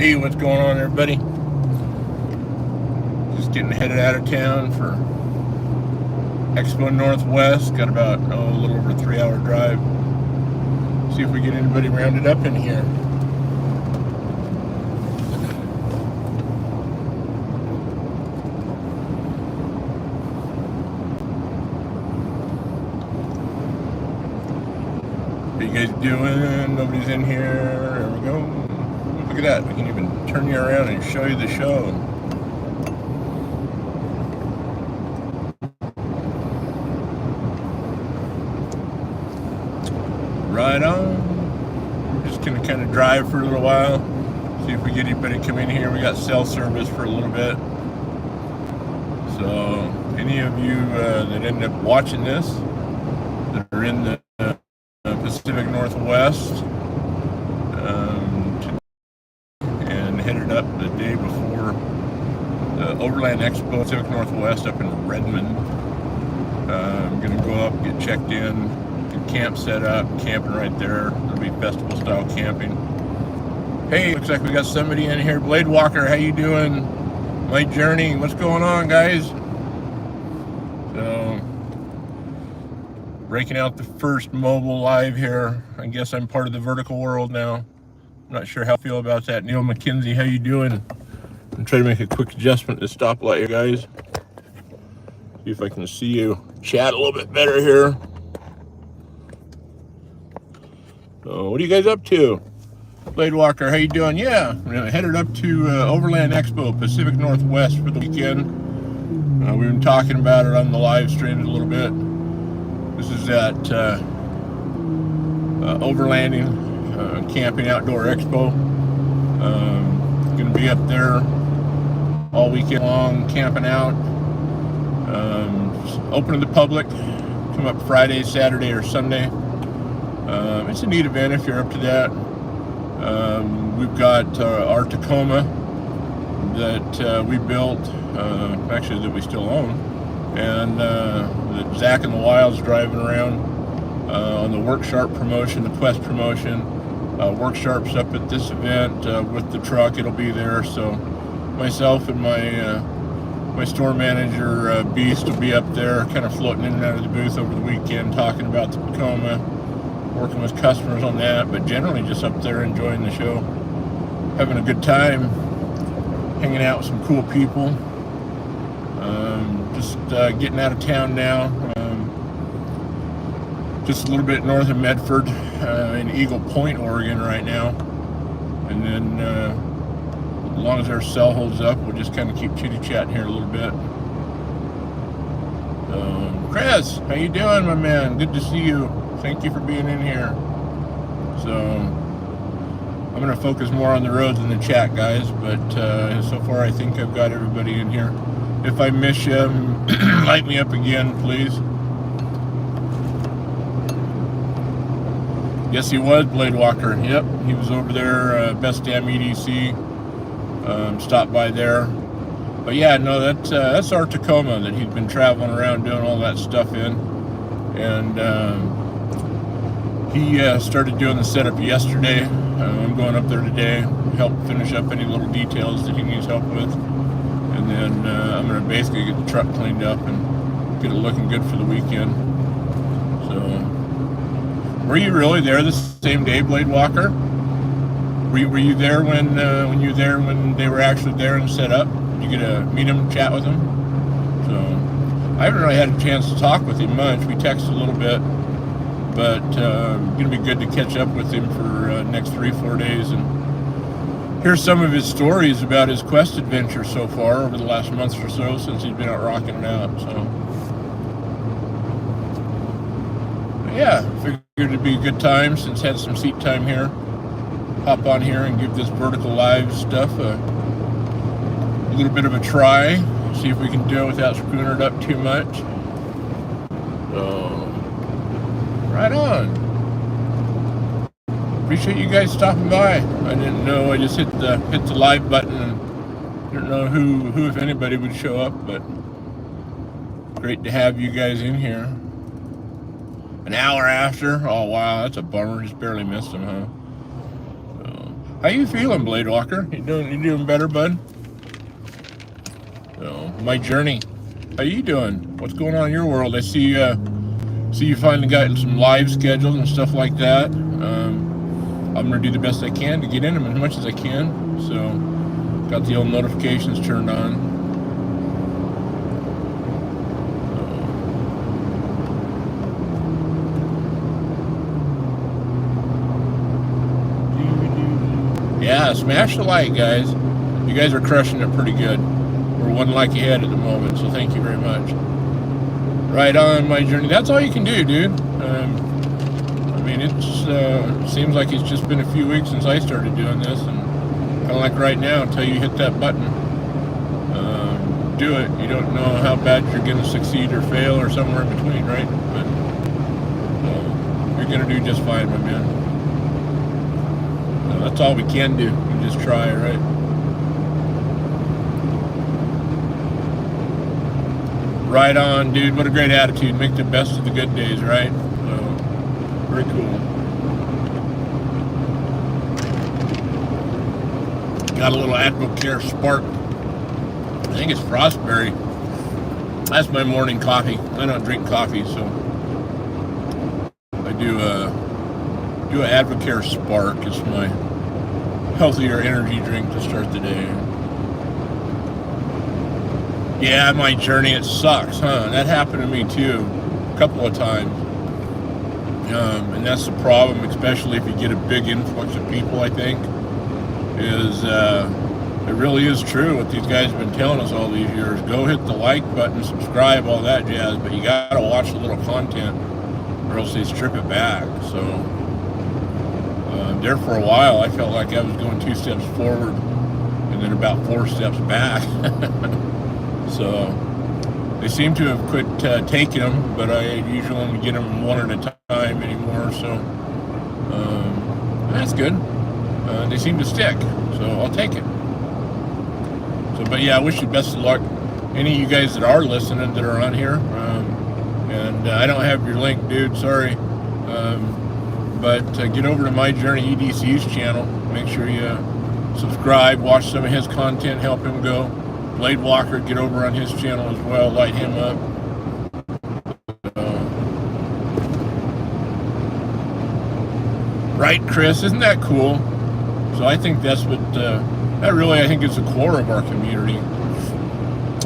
Hey, what's going on, everybody? Just getting headed out of town for Expo Northwest. Got about a little over a 3-hour drive. See if we get anybody rounded up in here. How you guys doing? Nobody's in here. There we go. Look at that. We can even turn you around and show you the show. Right on. We're just going to kind of drive for a little while. See if we get anybody come in here. We got cell service for a little bit. So any of you that end up watching this that are in the Pacific Northwest and headed up the day before the Overland Expo Pacific Northwest up in Redmond. I'm going to go up, get checked in, get camp set up, camping right there. It'll be festival style camping. Hey, looks like we got somebody in here. Blade Walker, how you doing? My journey, what's going on, guys? So, breaking out the first mobile live here. I guess I'm part of the vertical world now. I'm not sure how I feel about that. Neil McKenzie, how you doing? I'm trying to make a quick adjustment to the stoplight here, guys. See if I can see you chat a little bit better here. So, what are you guys up to? Blade Walker, how you doing? Yeah, we're headed up to Overland Expo Pacific Northwest for the weekend. We've been talking about it on the live stream a little bit. This is at Overlanding Camping Outdoor Expo. Going to be up there all weekend long, camping out. Open to the public. Come up Friday, Saturday, or Sunday. It's a neat event if you're up to that. We've got our Tacoma that we built, actually that we still own, and that Zach and the Wilds driving around on the Worksharp promotion, the Quest promotion. Worksharp's up at this event with the truck. It'll be there. So myself and my store manager Beast will be up there, kind of floating in and out of the booth over the weekend, talking about the Tacoma, working with customers on that, but generally just up there enjoying the show, having a good time, hanging out with some cool people. Just getting out of town now, just a little bit north of Medford, in Eagle Point, Oregon right now. And then as long as our cell holds up, we'll just kind of keep chitty-chatting here a little bit. Chris, how you doing, my man? Good to see you. Thank you for being in here. So I'm going to focus more on the roads than the chat, guys, but so far I think I've got everybody in here. If I miss you, light me up again, please. Yes, he was, Blade Walker. Yep, he was over there, Best Damn EDC. Stopped by there. But yeah, no, that's our Tacoma that he's been traveling around doing all that stuff in. And he started doing the setup yesterday. I'm going up there today, help finish up any little details that he needs help with. And then I'm going to basically get the truck cleaned up and get it looking good for the weekend. So, were you really there the same day, Blade Walker? Were you there when you were there when they were actually there and set up? Did you get to meet him, chat with him? So, I haven't really had a chance to talk with him much. We texted a little bit. But going to be good to catch up with him for next 3-4 days and hear some of his stories about his Quest adventure so far over the last month or so since he's been out rocking it out. So, but yeah, figured it'd be a good time since had some seat time here. Hop on here and give this vertical live stuff a little bit of a try. See if we can do it without screwing it up too much. So, right on. Appreciate you guys stopping by. I didn't know. I just hit the live button and didn't know who if anybody would show up, but great to have you guys in here. An hour after. Oh wow, that's a bummer. Just barely missed them, huh? So, How you feeling, Blade Walker? You doing better, bud? So, my journey. How you doing? What's going on in your world? I see you finally got some live schedules and stuff like that. I'm gonna do the best I can to get in them as much as I can. So, got the old notifications turned on. Yeah, smash the like, guys. You guys are crushing it pretty good. We're one like ahead at the moment, so thank you very much. Right on, my journey. That's all you can do, dude. I mean, it seems like it's just been a few weeks since I started doing this, and kind of like right now, until you hit that button, do it. You don't know how bad you're going to succeed or fail or somewhere in between, right? But you're going to do just fine, my man. That's all we can do. We just try, right? Right on, dude. What a great attitude. Make the best of the good days, right? Very cool. Got a little Advocare Spark. I think it's Frostberry. That's my morning coffee. I don't drink coffee, so I do a Advocare Spark. It's my healthier energy drink to start the day. Yeah, my journey, it sucks, huh? That happened to me too, a couple of times. And that's the problem, especially if you get a big influx of people, I think, is it really is true what these guys have been telling us all these years. Go hit the like button, subscribe, all that jazz, but you gotta watch the little content or else they strip it back. So there for a while, I felt like I was going 2 steps forward and then about 4 steps back. So they seem to have quit taking them, but I usually only get them one at a time anymore. So that's good. They seem to stick, so I'll take it. So, but yeah, I wish you best of luck. Any of you guys that are listening that are on here, and I don't have your link, dude. Sorry. But get over to My Journey EDC's channel. Make sure you subscribe, watch some of his content, help him go. Blade Walker, get over on his channel as well, light him up. Right, Chris? Isn't that cool? So I think that's what, that really, I think is the core of our community,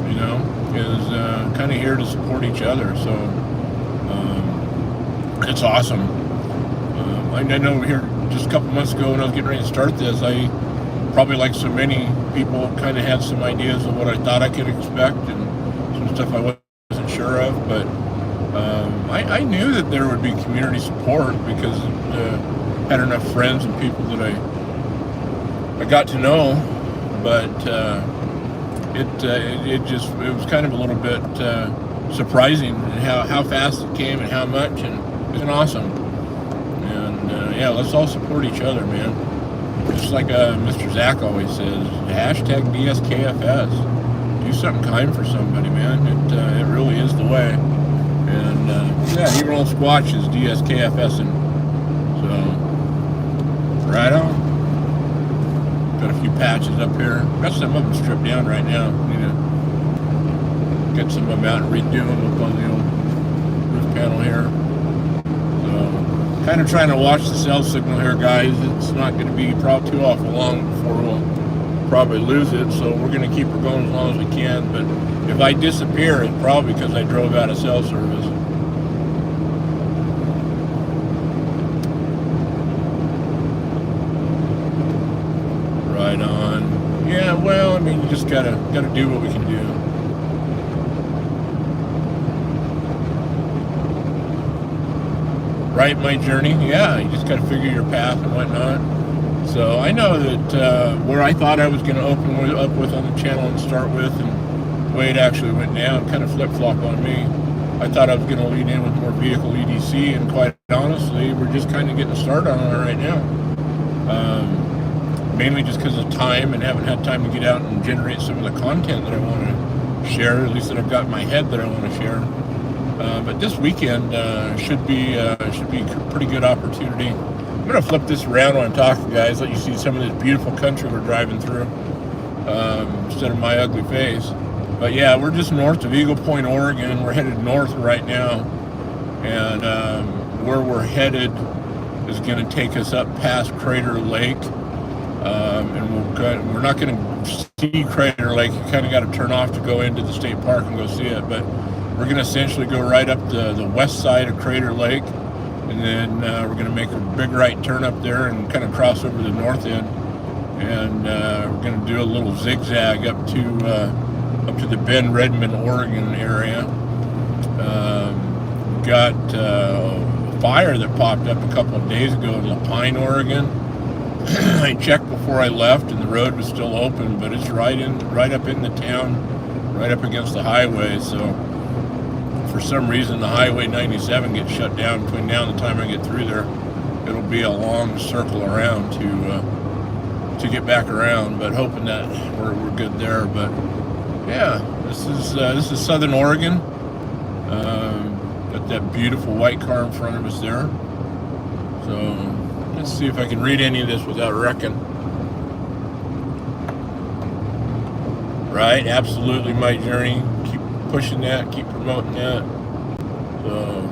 you know, is kind of here to support each other. So it's awesome. I know here just a couple months ago when I was getting ready to start this, I probably like so many people kind of had some ideas of what I thought I could expect and some stuff I wasn't sure of, but I knew that there would be community support because I had enough friends and people that I got to know, but it was kind of a little bit surprising how fast it came and how much, and it's been awesome. And yeah, let's all support each other, man. Just like Mr. Zach always says, hashtag DSKFS. Do something kind for somebody, man. It really is the way. And yeah, even old Squatch is DSKFSing. So, right on. Got a few patches up here. Got some of them stripped down right now. Need to get some of them out and redo them up on the old roof panel here. Kind of trying to watch the cell signal here, guys. It's not going to be probably too awful long before we'll probably lose it, so we're going to keep her going as long as we can. But if I disappear, it's probably because I drove out of cell service. Right on. Yeah, well, I mean, you just gotta do what we can do. Right, My Journey. Yeah, you just got to figure your path and whatnot. So I know that where I thought I was going to open up with on the channel and start with, and the way it actually went down kind of flip-flop on me. I thought I was going to lead in with more vehicle EDC, and quite honestly, we're just kind of getting a start on it right now. Mainly just because of time and haven't had time to get out and generate some of the content that I want to share, at least that I've got in my head that I want to share. But this weekend should be a pretty good opportunity I'm going to flip this around when I'm talking, guys, let you see some of this beautiful country we're driving through instead of my ugly face. But yeah, we're just north of Eagle Point, Oregon. We're headed north right now. And where we're headed is going to take us up past Crater Lake. And we're not going to see Crater Lake. You kind of got to turn off to go into the state park and go see it. But we're going to essentially go right up the west side of Crater Lake. And then we're going to make a big right turn up there and kind of cross over the north end. And we're going to do a little zigzag up to the Bend, Redmond, Oregon area. Got a fire that popped up a couple of days ago in Lapine, Oregon. I checked before I left, and the road was still open, but it's right up in the town, right up against the highway. So for some reason, the Highway 97 gets shut down between now and the time I get through there. It'll be a long circle around to get back around, but hoping that we're good there. But yeah, this is Southern Oregon. Got that beautiful white car in front of us there. So let's see if I can read any of this without wrecking. Right, absolutely my journey. Keep pushing that, keep promoting that. So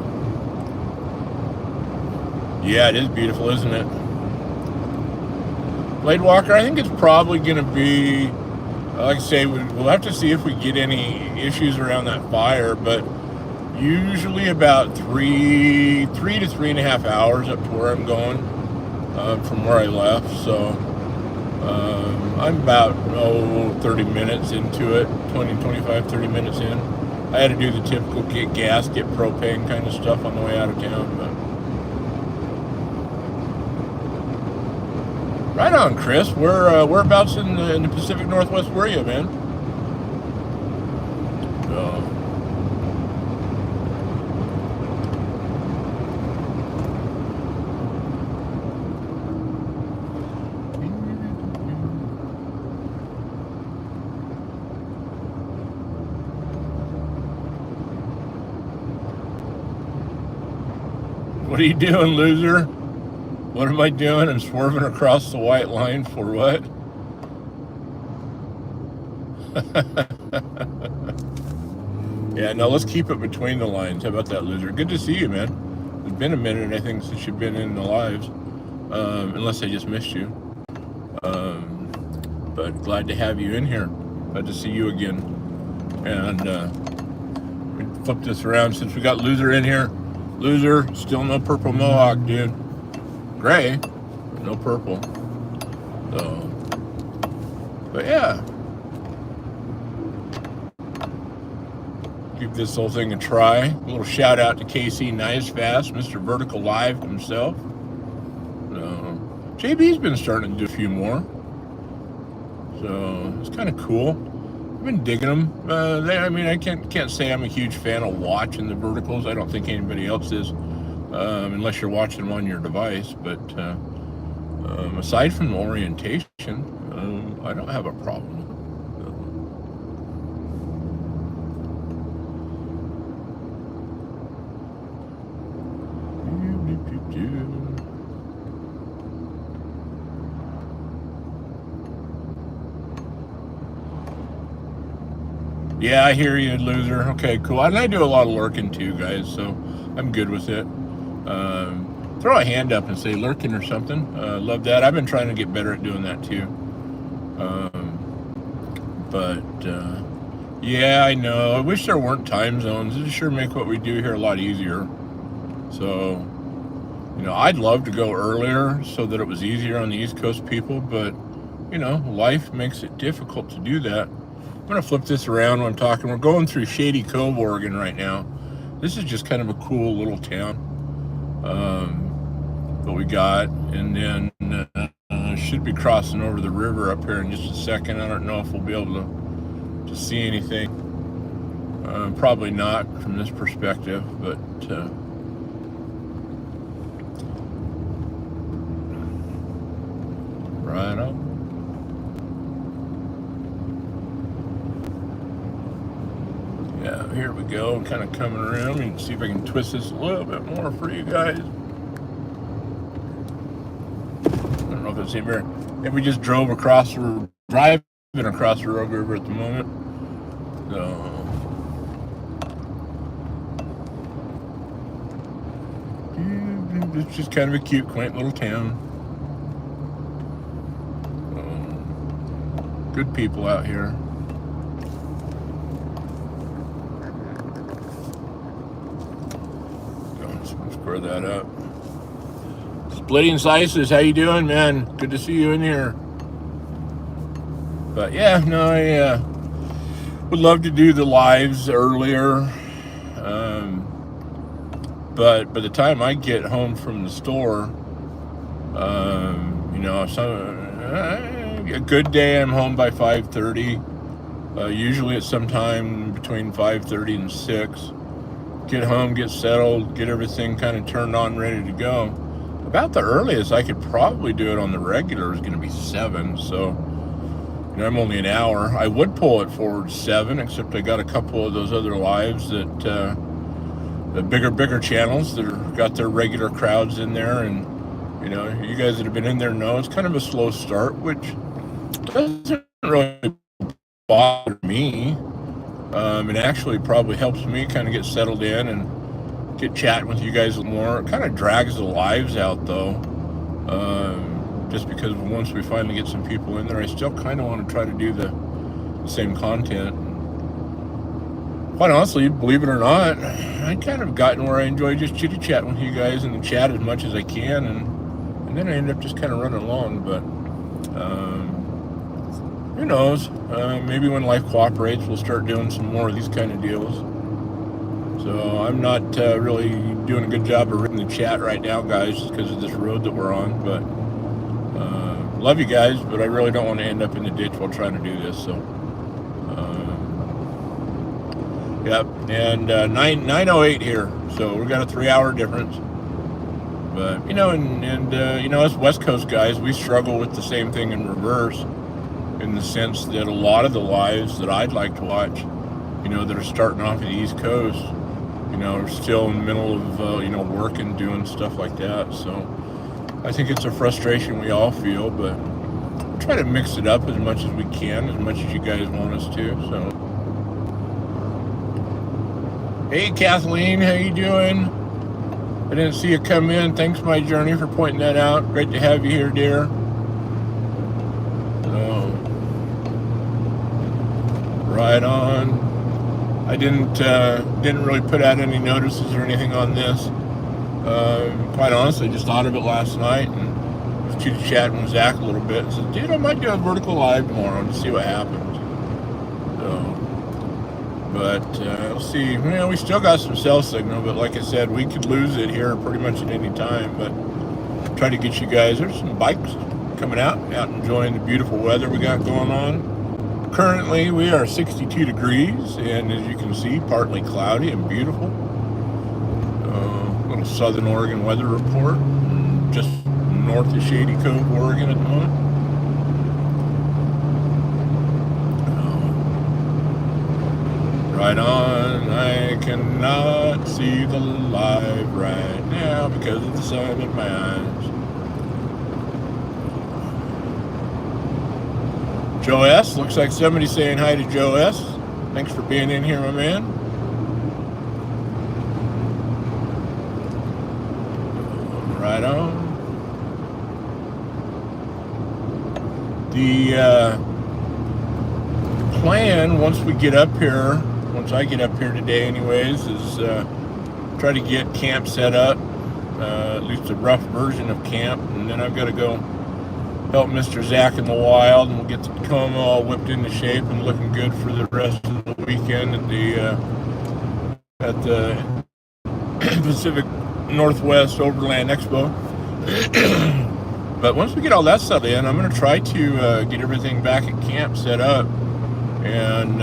yeah, it is beautiful, isn't it? Blade Walker, I think it's probably going to be, like I say, we'll have to see if we get any issues around that fire, but usually about 3 to 3.5 hours up to where I'm going from where I left. So I'm about 30 minutes into it, 25, 30 minutes in. I had to do the typical get gas, get propane kind of stuff on the way out of town. But right on, Chris. Whereabouts in the Pacific Northwest were you, man? What are you doing, loser? What am I doing? I'm swerving across the white line for what? Yeah, no, let's keep it between the lines. How about that, loser? Good to see you, man. It's been a minute, I think, since you've been in the lives. Unless I just missed you. But glad to have you in here. Glad to see you again. And we flip this around since we got loser in here. Loser, still no purple mohawk, dude. Gray, no purple. So, but yeah. Give this whole thing a try. A little shout out to KC Nicefast, Mr. Vertical Live himself. JB's been starting to do a few more. So, it's kind of cool. I've been digging them. I can't say I'm a huge fan of watching the verticals. I don't think anybody else is, unless you're watching them on your device. But aside from the orientation, I don't have a problem. Yeah, I hear you, loser. Okay, cool. And I do a lot of lurking too, guys, so I'm good with it. Throw a hand up and say lurking or something. Love that. I've been trying to get better at doing that too. Yeah, I know. I wish there weren't time zones. It'd sure make what we do here a lot easier. So, I'd love to go earlier so that it was easier on the East Coast people, but, life makes it difficult to do that. I'm going to flip this around when I'm talking. We're going through Shady Cove, Oregon right now. This is just kind of a cool little town that we got. And then should be crossing over the river up here in just a second. I don't know if we'll be able to see anything. Probably not from this perspective, but right on. Yeah, here we go. I'm kind of coming around. You can see if I can twist this a little bit more for you guys. don't know if it's here. And we just drove across the driving across the Rogue River at the moment. So it's just kind of a cute, quaint little town. Good people out here. Let's square that up. Splitting Slices, how you doing, man? Good to see you in here. But yeah, no, I would love to do the lives earlier. But by the time I get home from the store, you know, a good day I'm home by 5:30. Usually it's sometime between 5:30 and 6. Get home, get settled, get everything kind of turned on, ready to go. About the earliest I could probably do it on the regular is going to be 7. So, you know, I'm only an hour. I would pull it forward 7, except I got a couple of those other lives that the bigger channels that got their regular crowds in there, and you know, you guys that have been in there know it's kind of a slow start, which doesn't really bother me. It actually probably helps me kind of get settled in and get chatting with you guys more. It kind of drags the lives out though, just because once we finally get some people in there, I still kind of want to try to do the same content. Quite honestly, believe it or not, I kind of gotten where I enjoy just chitty-chatting with you guys in the chat as much as I can, and then I end up just kind of running along. But who knows? Maybe when life cooperates, we'll start doing some more of these kind of deals. So I'm not really doing a good job of reading the chat right now, guys, just because of this road that we're on. But love you guys, but I really don't want to end up in the ditch while trying to do this. So. Yep, and 9:08 here, so we've got a 3-hour difference. But you know, and you know, us West Coast guys, we struggle with the same thing in reverse, in the sense that a lot of the lives that I'd like to watch, you know, that are starting off at the East Coast, you know, are still in the middle of you know, work and doing stuff like that. So I think it's a frustration we all feel, but we'll try to mix it up as much as we can, as much as you guys want us to. So. Hey Kathleen, how you doing? I didn't see you come in. Thanks, My Journey, for pointing that out. Great to have you here, dear. So, right on. I didn't really put out any notices or anything on this. Quite honestly, just thought of it last night and was chit-chatting with Zach a little bit. And said, dude, I might do a vertical live tomorrow to see what happens. So. But we'll see. You know, we still got some cell signal, but like I said, we could lose it here pretty much at any time. But try to get you guys. There's some bikes coming out enjoying the beautiful weather we got going on. Currently, we are 62 degrees, and as you can see, partly cloudy and beautiful. Little Southern Oregon weather report, just north of Shady Cove, Oregon at the moment. Right on. I cannot see the live right now because of the sun in my eyes. Joe S. Looks like somebody saying hi to Joe S. Thanks for being in here, my man. Right on. The plan, once we get up here, once I get up here today anyways, is try to get camp set up, at least a rough version of camp, and then I've got to go help Mr. Zach in the wild, and we'll get the Tacoma all whipped into shape and looking good for the rest of the weekend at the Pacific Northwest Overland Expo. But once we get all that stuff in, I'm going to try to get everything back at camp set up, and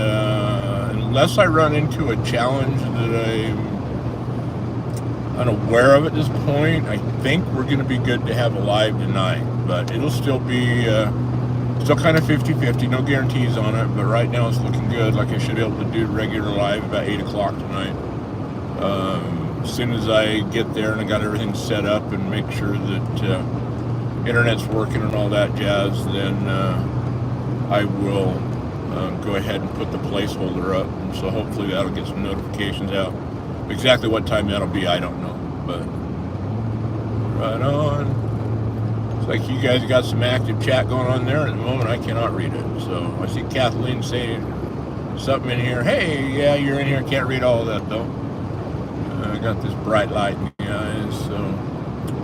unless I run into a challenge that I'm unaware of at this point, I think we're going to be good to have a live tonight. But it'll still be still kind of 50-50, no guarantees on it. But right now it's looking good, like I should be able to do regular live about 8 o'clock tonight. As soon as I get there and I got everything set up and make sure that internet's working and all that jazz, then I will go ahead and put the placeholder up. And so hopefully that'll get some notifications out. Exactly what time that'll be, I don't know. But right on. It's like you guys got some active chat going on there. At the moment, I cannot read it. So I see Kathleen saying something in here. Hey, yeah, you're in here. Can't read all of that, though. I got this bright light in the eyes. So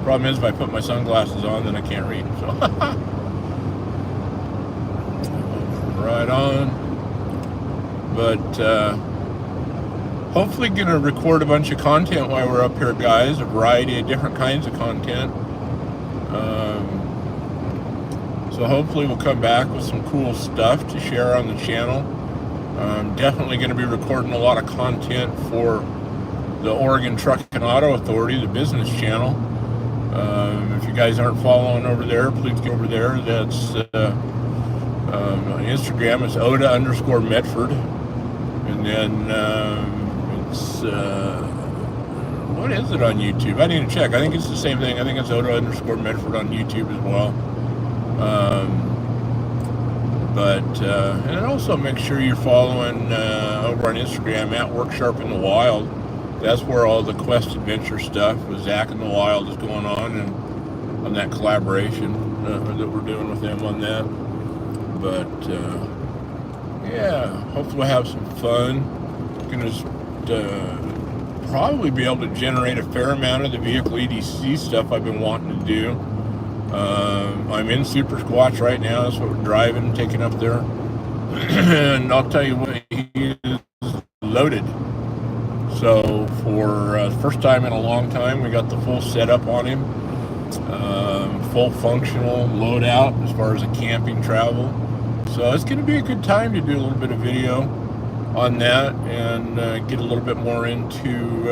problem is, if I put my sunglasses on, then I can't read. So right on. But hopefully going to record a bunch of content while we're up here, guys. A variety of different kinds of content. So hopefully we'll come back with some cool stuff to share on the channel. I'm definitely going to be recording a lot of content for the Oregon Truck and Auto Authority, the business channel. If you guys aren't following over there, please get over there. That's on Instagram. It's Oda_Medford. And then it's what is it on YouTube? I need to check. I think it's the same thing. I think it's Oda_Medford on YouTube as well. And also make sure you're following over on Instagram at Worksharp in the Wild. That's where all the Quest Adventure stuff with Zach in the Wild is going on, and on that collaboration that we're doing with them on that. But yeah, hopefully we'll have some fun. Gonna probably be able to generate a fair amount of the vehicle EDC stuff I've been wanting to do. I'm in Super Squatch right now. That's what we're driving, taking up there. And I'll tell you what, he is loaded. So for the first time in a long time, we got the full setup on him. Full functional loadout as far as a camping travel. So it's going to be a good time to do a little bit of video on that and get a little bit more into,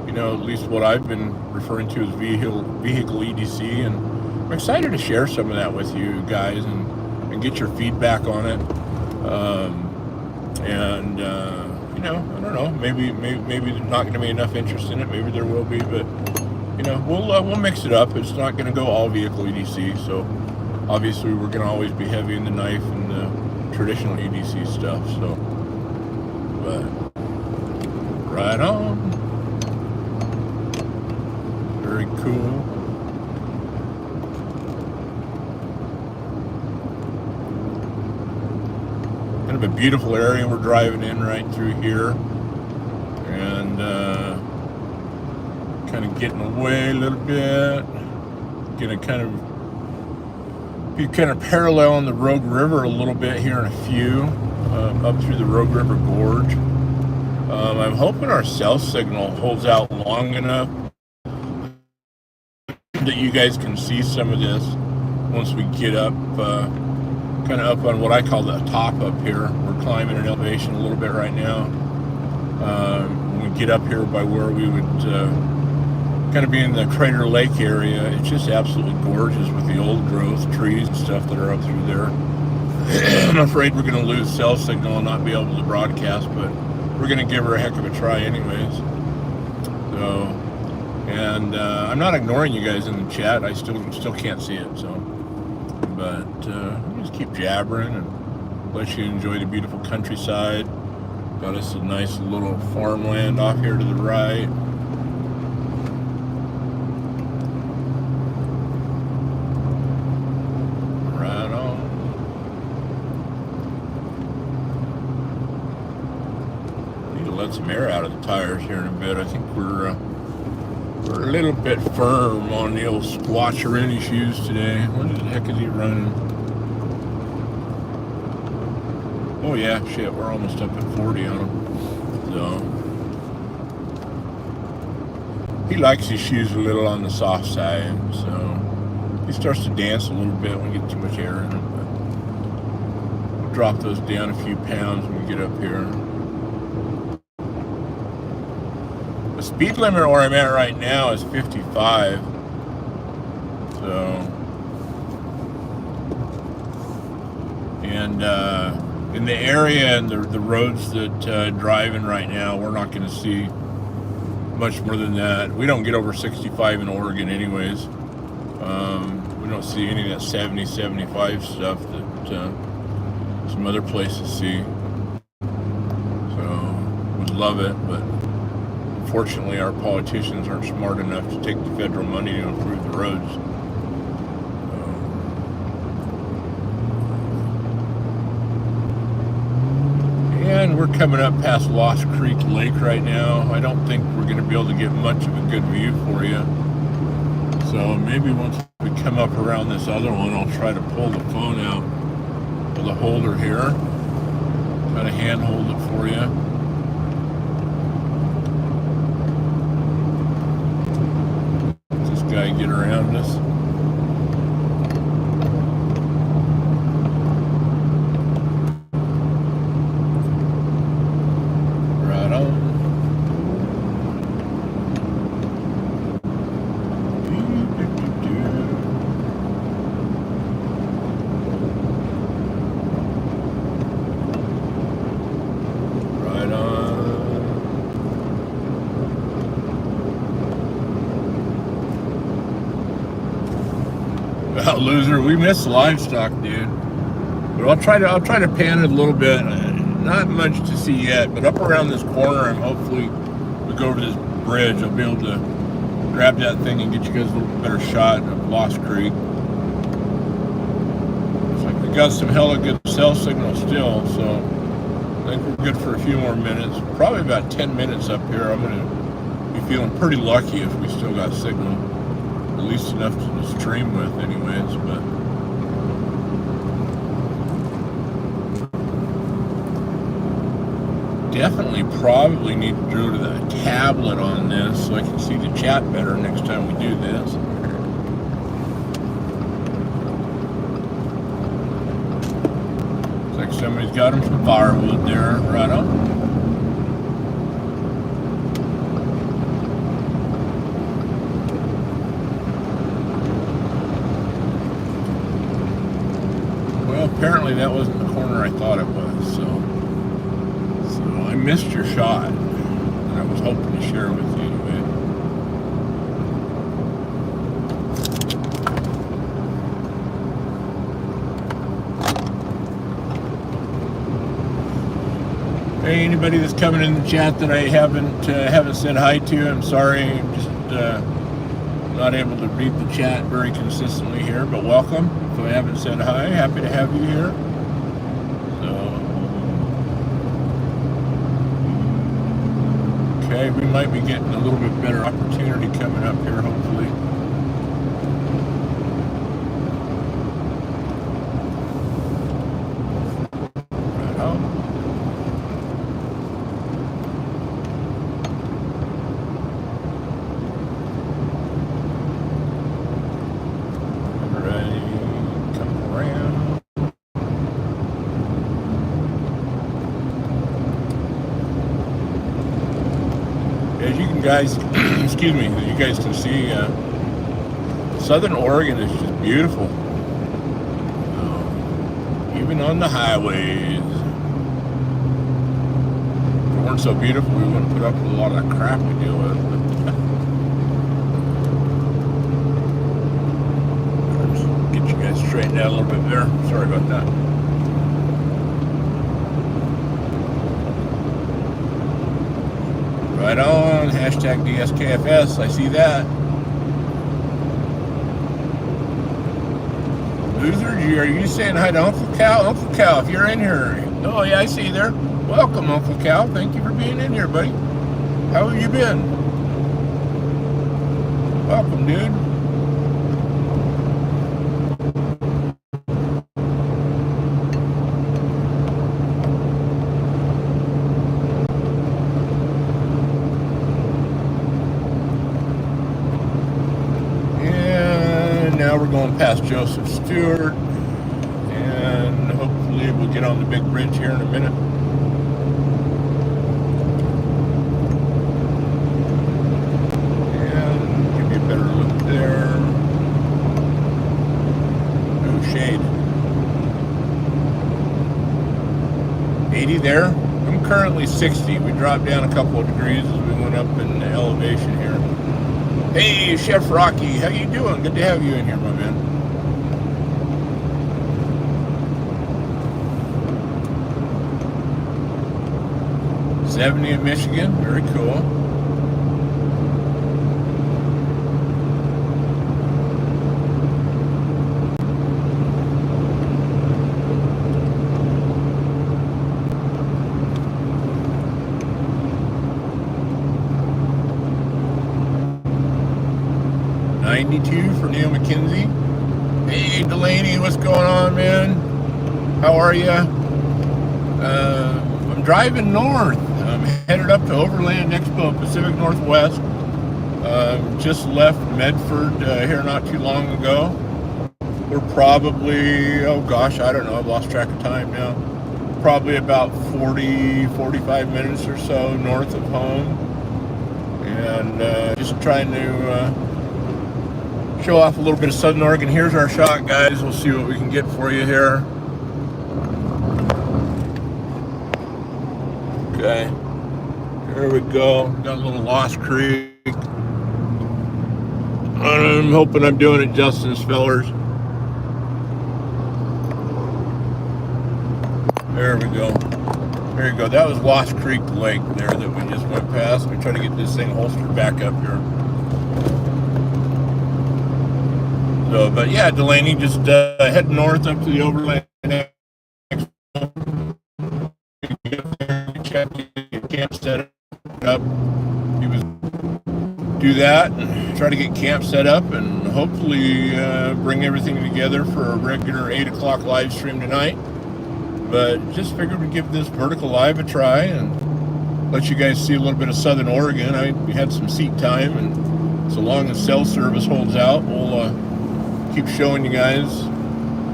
at least what I've been referring to as vehicle EDC. And I'm excited to share some of that with you guys and get your feedback on it. I don't know, maybe there's not going to be enough interest in it. Maybe there will be, but we'll mix it up. It's not going to go all vehicle EDC. So obviously we're going to always be heavy in the knife and the traditional EDC stuff. So, but right on. Very cool. Kind of a beautiful area we're driving in right through here, and kind of getting away a little bit. Gonna kind of be parallel on the Rogue River a little bit here in a few, up through the Rogue River Gorge. I'm hoping our cell signal holds out long enough that you guys can see some of this once we get up, kind of up on what I call the top up here. We're climbing an elevation a little bit right now. When we get up here by where we would kind of be in the Crater Lake area, it's just absolutely gorgeous with the old growth trees and stuff that are up through there. I'm afraid we're going to lose cell signal and not be able to broadcast, but we're going to give her a heck of a try anyways. So, and I'm not ignoring you guys in the chat. I still can't see it, so. But just keep jabbering and let you enjoy the beautiful countryside. Got us a nice little farmland off here to the right. Right on. Need to let some air out of the tires here in a bit. I think we're a little bit firm on the old Squatcherini shoes today. What the heck is he running? Oh yeah, shit, we're almost up at 40 on him. So he likes his shoes a little on the soft side, so he starts to dance a little bit when you get too much air in him. But we'll drop those down a few pounds when we get up here. The speed limit where I'm at right now is 55. So, and in the area and the roads that driving right now, we're not going to see much more than that. We don't get over 65 in Oregon anyways. We don't see any of that 70, 75 stuff that some other places see. So, would love it, but unfortunately our politicians aren't smart enough to take the federal money to improve the roads. And we're coming up past Lost Creek Lake right now. I don't think we're going to be able to get much of a good view for you. So maybe once we come up around this other one, I'll try to pull the phone out with a holder here. Try to hand hold it for you. Let this guy get around us. Well, loser, we missed livestock, dude. But I'll try to pan it a little bit. Not much to see yet, but up around this corner, and hopefully we go over this bridge, I'll be able to grab that thing and get you guys a little better shot of Lost Creek. Looks like we got some hella good cell signal still, so I think we're good for a few more minutes. Probably about 10 minutes up here. I'm gonna be feeling pretty lucky if we still got signal. At least enough to stream with anyways, but definitely probably need to go to the tablet on this so I can see the chat better next time we do this. Looks like somebody's got him some firewood there, right on. Apparently that wasn't the corner I thought it was, so I missed your shot, and I was hoping to share it with you anyway. Hey, anybody that's coming in the chat that I haven't said hi to, I'm sorry, I'm just not able to read the chat very consistently here, but welcome. If I haven't said hi, happy to have you here. So, okay, we might be getting a little bit better opportunity coming up here, hopefully. Right on. As you guys, excuse me, as you guys can see, Southern Oregon is just beautiful. Even on the highways. If it weren't so beautiful, we wouldn't put up with a lot of that crap we deal with. Just get you guys straightened out a little bit there. Sorry about that. Right on, hashtag DSKFS, I see that. Loser, are you saying hi to Uncle Cal? Uncle Cal, if you're in here. Oh yeah, I see you there. Welcome, Uncle Cal. Thank you for being in here, buddy. How have you been? Welcome, dude. Now we're going past Joseph Stewart, and hopefully we'll get on the big bridge here in a minute. And give you a better look there. No shade. 80 there. I'm currently 60. We dropped down a couple of degrees as we went up in the elevation here. Hey, Chef Rocky, how you doing? Good to have you in here, my man. 70 in Michigan, very cool. For Neil McKenzie. Hey Delaney, what's going on, man? How are you? I'm driving north. I'm headed up to Overland Expo Pacific Northwest. Just left Medford here not too long ago. We're probably, oh gosh, I don't know, I've lost track of time now. Probably about 45 minutes or so north of home. And just trying to show off a little bit of Southern Oregon. Here's our shot, guys. We'll see what we can get for you here. Okay, here we go. Got a little Lost Creek. I'm hoping I'm doing it justice, fellers. There we go. There you go. That was Lost Creek Lake there that we just went past. We try to get this thing holstered back up here. So, but yeah, Delaney, just head north up to the Overland Expo. Check your camp set up. You would do that and try to get camp set up and hopefully bring everything together for a regular 8 o'clock live stream tonight. But just figured we'd give this vertical live a try and let you guys see a little bit of Southern Oregon. We had some seat time, and so long as cell service holds out, we'll keep showing you guys a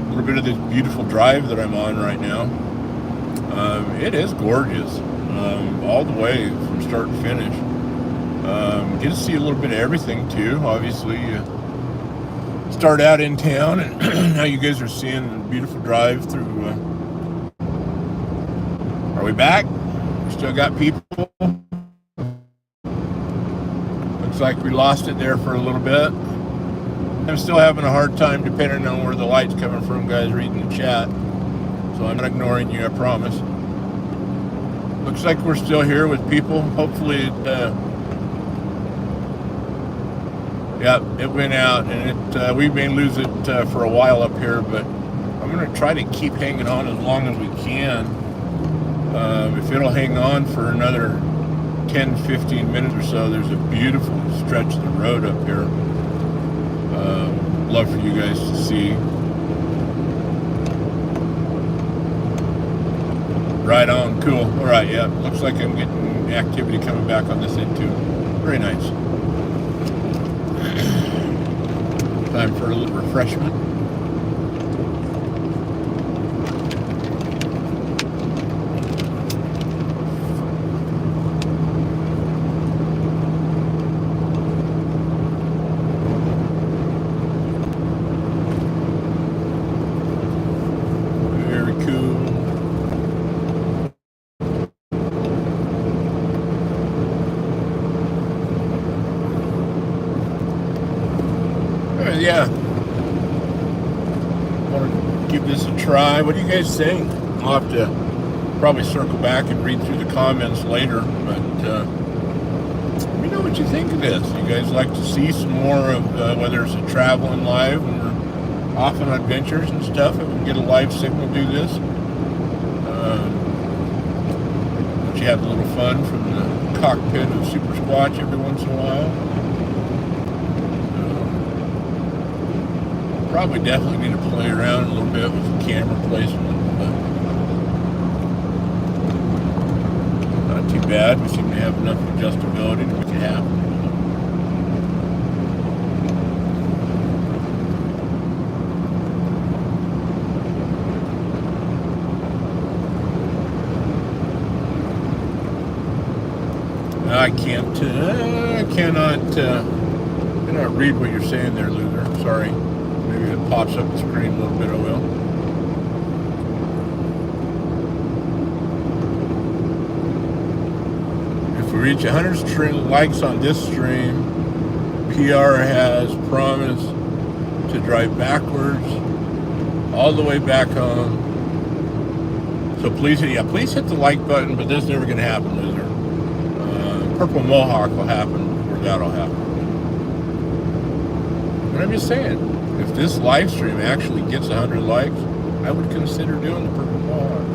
little bit of this beautiful drive that I'm on right now. It is gorgeous, all the way from start to finish. Get to see a little bit of everything too. Obviously, start out in town, and now you guys are seeing a beautiful drive through. Are we back? We still got people. Looks like we lost it there for a little bit. I'm still having a hard time depending on where the light's coming from, guys, reading the chat. So I'm not ignoring you, I promise. Looks like we're still here with people. Hopefully it went out, and we may lose it for a while up here, but I'm going to try to keep hanging on as long as we can. If it'll hang on for another 10-15 minutes or so, there's a beautiful stretch of the road up here. Love for you guys to see. Right on, cool. All right, yeah, looks like I'm getting activity coming back on this end too. Very nice. Time for a little refreshment. Yeah, I want to give this a try. What do you guys think? I'll have to probably circle back and read through the comments later, but let me know what you think of this. You guys like to see some more of whether it's a traveling live when we're off on adventures and stuff, if we can get a live signal do this. But you have a little fun from the cockpit of Super Squatch every once in a while. Probably definitely need to play around a little bit with the camera placement, but not too bad. We seem to have enough adjustability to make it happen. I cannot read what you're saying there, loser. Sorry. Maybe it pops up the screen a little bit, I will. If we reach 100 likes on this stream, PR has promised to drive backwards all the way back home. So please hit the like button, but that's never going to happen, loser. Purple Mohawk will happen before that'll happen. But I'm just saying, if this live stream actually gets 100 likes, I would consider doing the Purple Mohawk.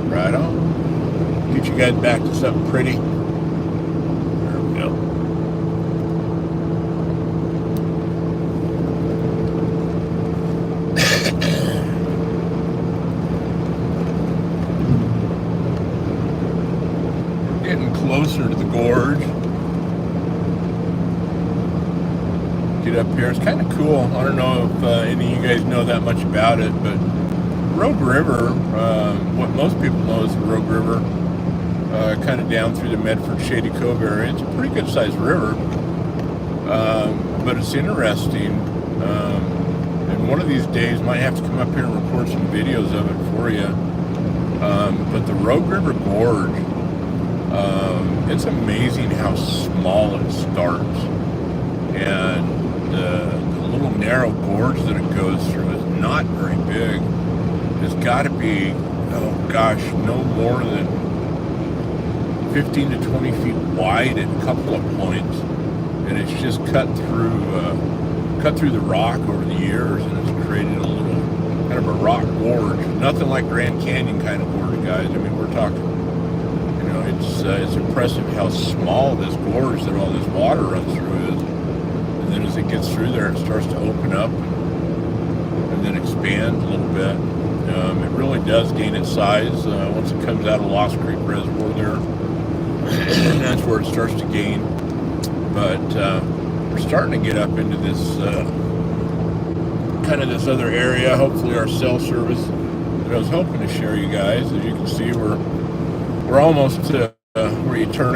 Right on. Get you guys back to something pretty. There we go. Getting closer to the gorge. Get up here. It's kind of cool. I don't know if any of you guys know that much about it, but Rogue River, what most people know is the Rogue River, kind of down through the Medford Shady Cove area. It's a pretty good sized river, but it's interesting. And one of these days, might have to come up here and record some videos of it for you. But the Rogue River Gorge, it's amazing how small it starts, and the little narrow gorge that it goes through is not very big. It's got to be, oh gosh, no more than 15 to 20 feet wide at a couple of points, and it's just cut through the rock over the years, and it's created a little kind of a rock gorge. Nothing like Grand Canyon kind of gorge, guys. I mean, we're talking, you know, it's impressive how small this gorge that all this water runs through is, and then as it gets through there, it starts to open up and then expand a little bit. It really does gain its size once it comes out of Lost Creek Reservoir there. That's where it starts to gain. But we're starting to get up into this kind of this other area. Hopefully our cell service that I was hoping to share you guys. As you can see, we're almost to where you turn